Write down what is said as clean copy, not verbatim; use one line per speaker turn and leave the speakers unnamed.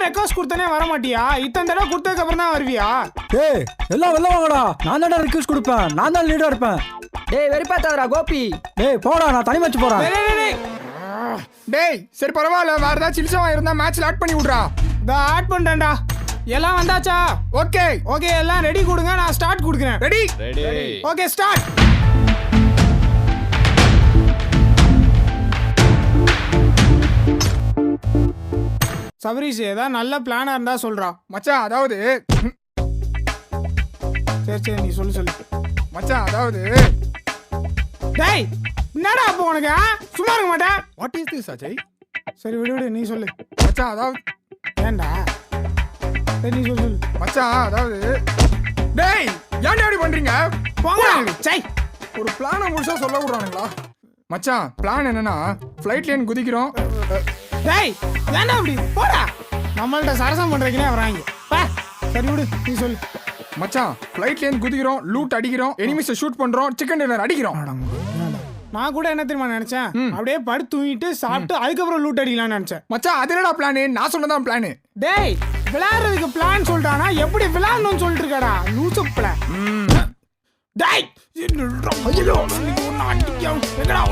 Request கொடுத்தனே வர மாட்டியா? இத்தனை தடவை கொடுத்ததுக்கு அப்புறம் தான் வருவியா?
டேய் எல்லாம் வெளில வாங்கடா. நான் தான்டா ரிக்வெஸ்ட் கொடுப்பேன். நான் தான் லீடரா இருப்பேன்.
டேய் வெறுப்பாதடா கோபி.
டேய் போடா, நான் தனி மேட்ச் போறேன்.
டேய் சரி பரவாயில்ல, வேற ஏதாவது சிலிசவா இருந்தா மேட்ச்ல ஆட் பண்ணி விடுறா.
நான் ஆட் பண்றேன்டா. எல்லாம் வந்தாச்சா?
ஓகே
ஓகே எல்லாம் ரெடி கொடுங்க, நான் ஸ்டார்ட் கொடுக்குறேன்.
Ready
okay start. சபரீஷ் ஏதாவது நல்ல பிளானா இருந்தா சொல்றா.
மச்சான் அதாவது
சரி நீ சொல்லு.
மச்சான் அதாவது
டேய் என்னடா அப்போ உனக்கு சும்மா இருக்க மாட்டேன்.
What is this Ajay?
சரி விடு நீ சொல்லு.
மச்சான் அதாவது
ஏண்டா சரி நீ சொல்லு.
மச்சான் அதாவது டேய் ஏன்டா இப்படி பண்றீங்க?
போங்கடா சை.
ஒரு பிளானை முழுசா சொல்ல விடுறானுங்களா? மச்சான் பிளான் என்னன்னா ஃப்ளைட்ல ஏன் குதிக்கிறோம்.
டேய் ஏன்டா அப்படி போடா. நம்மள்ட்ட சரசம் பண்றீங்களே வராங்க. சரி விடு நீ சொல்லு.
மச்சான் ஃப்ளைட்ல ஏன் குதிக்கிறோம், லூட் அடிக்கிறோம், எனிமீஸை ஷூட் பண்றோம், சிக்கன் டின்னர் அடிக்கிறோம்.
நான் கூட என்ன தெரியுமா நினைச்சேன், அப்படியே படுத்து தூங்கிட்டு சாப்பிட்டு அதுக்கப்புறம் லூட் அடிக்கலாம்னு நினைச்சேன்.
மச்சான் அது என்னடா பிளான்? நான் சொன்னதான் பிளான்.
டேய் விளையாடுறதுக்கு பிளான் சொல்லிட்டானா எப்படி விளையாடணும்னு சொல்லிட்டு இருக்கடா லூசு பிளான். டேய் ஐயோ நீ ஒண்ணு அடிக்க எங்கடா